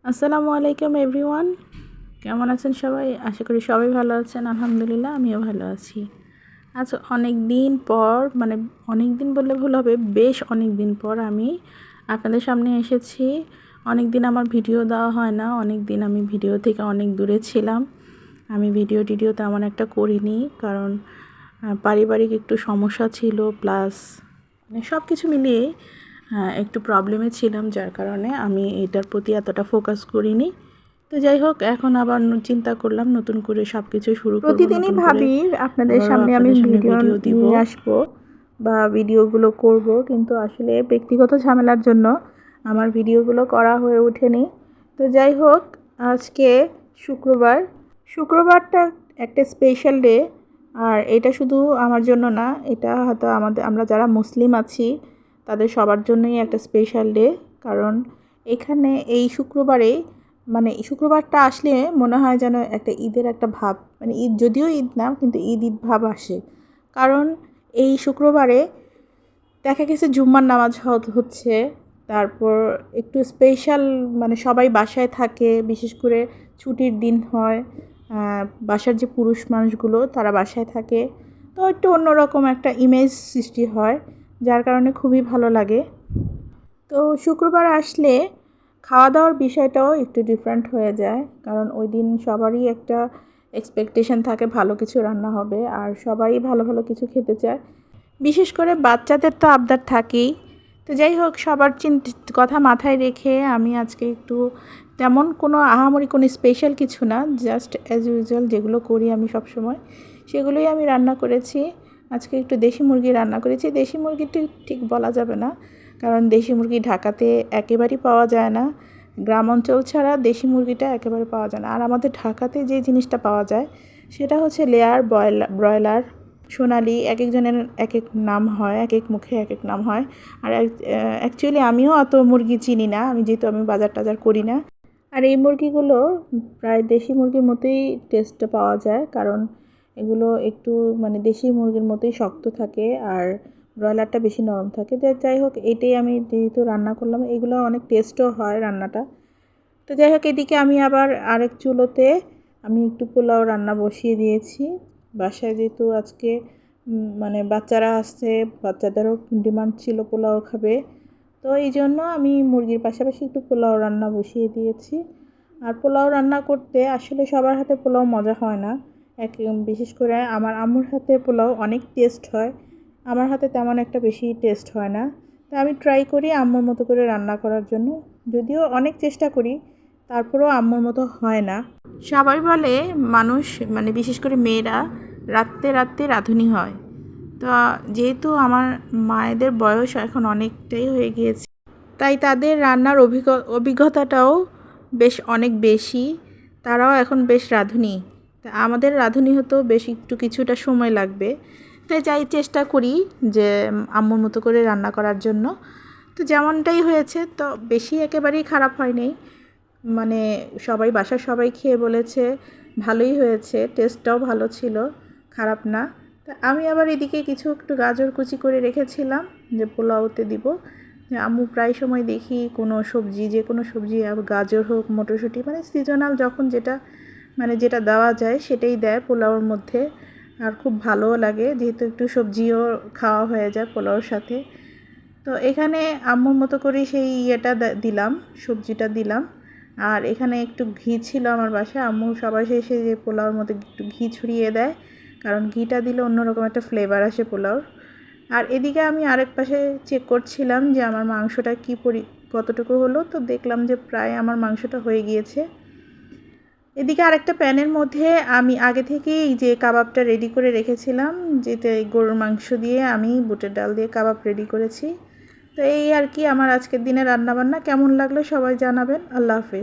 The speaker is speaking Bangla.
আসসালামু আলাইকুম এভরিওয়ান, কেমন আছেন সবাই? আশা করি সবাই ভালো আছেন। আলহামদুলিল্লাহ, আমিও ভালো আছি। আজ অনেক দিন পর, অনেক দিন বললে ভুল হবে, বেশ অনেক দিন পর আমি আপনাদের সামনে এসেছি। অনেক দিন আমার ভিডিও দেওয়া হয় না, অনেক দিন আমি ভিডিও থেকে অনেক দূরে ছিলাম। আমি ভিডিও তেমন একটা করিনি, কারণ পারিবারিক একটু সমস্যা ছিল, প্লাস সব কিছু মিলিয়ে একটু প্রবলেমে ছিলাম, যার কারণে আমি এটার প্রতি এতটা ফোকাস করিনি। তো যাই হোক, এখন আবার চিন্তা করলাম নতুন করে সব কিছু শুরু করব। প্রতিদিনই ভাবি আপনাদের সামনে আমি ভিডিও দিব, নিয়ে আসবো বা ভিডিওগুলো করব, কিন্তু আসলে ব্যক্তিগত ঝামেলার জন্য আমার ভিডিওগুলো করা হয়ে ওঠেনি। তো যাই হোক, আজকে শুক্রবারটা একটা স্পেশাল ডে। আর এটা শুধু আমার জন্য না, এটা হয়তো আমরা যারা মুসলিম আছি তাদের সবার জন্যই একটা স্পেশাল ডে। কারণ এখানে এই শুক্রবারটা আসলে মনে হয় যেন একটা ঈদের একটা ভাব, ঈদ যদিও ঈদ না, কিন্তু ঈদ ভাব আসে। কারণ এই শুক্রবারে দেখা গেছে জুম্মার নামাজ হচ্ছে, তারপর একটু স্পেশাল, সবাই বাসায় থাকে, বিশেষ করে ছুটির দিন হয়, বাসার যে পুরুষ মানুষগুলো তারা বাসায় থাকে, তো একটু অন্যরকম একটা ইমেজ সৃষ্টি হয়, যার কারণে খুবই ভালো লাগে। তো শুক্রবার আসলে খাওয়া দাওয়ার বিষয়টাও একটু ডিফারেন্ট হয়ে যায়, কারণ ওই দিন সবারই একটা এক্সপেকটেশন থাকে ভালো কিছু রান্না হবে, আর সবাই ভালো ভালো কিছু খেতে চায়। বিশেষ করে বাচ্চাদের তো আবদার থাকেই। তো যাই হোক, সবার কথা মাথায় রেখে আমি আজকে একটু তেমন কোনো আহামরি কোনো স্পেশাল কিছু না, জাস্ট অ্যাজ ইউজুয়াল যেগুলো করি আমি সব সময়, সেগুলোই আমি রান্না করেছি। আজকে একটু দেশি মুরগি রান্না করেছি। দেশি মুরগিটি ঠিক বলা যাবে না, কারণ দেশি মুরগি ঢাকাতে একেবারেই পাওয়া যায় না। গ্রাম অঞ্চল ছাড়া দেশি মুরগিটা একেবারে পাওয়া যায় না। আর আমাদের ঢাকাতে যে জিনিসটা পাওয়া যায় সেটা হচ্ছে লেয়ার ব্রয়লার, সোনালি, এক একজনের এক এক নাম হয়, এক এক মুখে এক এক নাম হয়। আর অ্যাকচুয়ালি আমিও অত মুরগি চিনি না, যেহেতু আমি বাজার টাজার করি না। আর এই মুরগিগুলো প্রায় দেশি মুরগির মতোই টেস্টটা পাওয়া যায়, কারণ এগুলো একটু দেশি মুরগির মতোই শক্ত থাকে, আর ব্রয়লারটা বেশি নরম থাকে। যাই হোক, এটাই আমি যেহেতু রান্না করলাম, এগুলো অনেক টেস্টও হয় রান্নাটা। তো যাই হোক, এদিকে আমি আবার আরেক চুলোতে আমি একটু পোলাও রান্না বসিয়ে দিয়েছি। বাসায় যেহেতু আজকে বাচ্চারা আসছে, বাচ্চাদেরও ডিমান্ড ছিল পোলাও খাবে, তো এই জন্য আমি মুরগির পাশাপাশি একটু পোলাও রান্না বসিয়ে দিয়েছি। আর পোলাও রান্না করতে আসলে সবার হাতে পোলাও মজা হয় না। বিশেষ করে আমার আম্মুর হাতে পোলাও অনেক টেস্ট হয়, আমার হাতে তেমন একটা বেশি টেস্ট হয় না। তো আমি ট্রাই করি আম্মুর মতো করে রান্না করার জন্য, যদিও অনেক চেষ্টা করি, তারপরেও আম্মুর মতো হয় না। সবাই বলে মানুষ, বিশেষ করে মেয়েরা রাত্রে রাত্রে রাঁধুনি হয়। তো যেহেতু আমার মায়েদের বয়স এখন অনেকটাই হয়ে গিয়েছে, তাই তাদের রান্নার অভিজ্ঞতাটাও বেশ অনেক বেশি, তারাও এখন বেশ রাঁধুনি। তা আমাদের রাঁধুনি হতেও বেশ কিছুটা সময় লাগবে। তাই চেষ্টা করি যে আম্মুর মতো করে রান্না করার জন্য। তো যেমনটাই হয়েছে, তো বেশি একেবারেই খারাপ হয়নি। সবাই, বাসার সবাই খেয়ে বলেছে ভালোই হয়েছে, টেস্টটাও ভালো ছিল, খারাপ না। তা আমি আবার এদিকে একটু গাজর কুচি করে রেখেছিলাম যে পোলাওতে দিব। আম্মু প্রায় সময় দেখি যে কোনো সবজি, গাজর হোক, মটরশুঁটি, সিজনাল যখন যেটা দেওয়া যায় সেটাই দেয় পোলাওর মধ্যে। আর খুব ভালোও লাগে, যেহেতু একটু সবজিও খাওয়া হয়ে যায় পোলাওর সাথে। তো এখানে আম্মুর মতো করে সেই দিলাম, সবজিটা দিলাম। আর এখানে একটু ঘি ছিল আমার বাসায়, আম্মু সবাই শেষে যে পোলাওর মধ্যে একটু ঘি ছড়িয়ে দেয়, কারণ ঘিটা দিলে অন্যরকম একটা ফ্লেভার আসে পোলাওর। আর এদিকে আমি আরেক পাশে চেক করছিলাম যে আমার মাংসটা কতটুকু হলো। তো দেখলাম যে প্রায় আমার মাংসটা হয়ে গিয়েছে। এদিকে আরেকটা প্যানের মধ্যে আমি আগে থেকেই যে কাবাবটা রেডি করে রেখেছিলাম, যেটা গরুর মাংস দিয়ে আমি বুটের ডাল দিয়ে কাবাব রেডি করেছি। তো এই আর কি আমার আজকের দিনে রান্নাবান্না। কেমন লাগলো সবাই জানাবেন। আল্লাহ হাফেজ।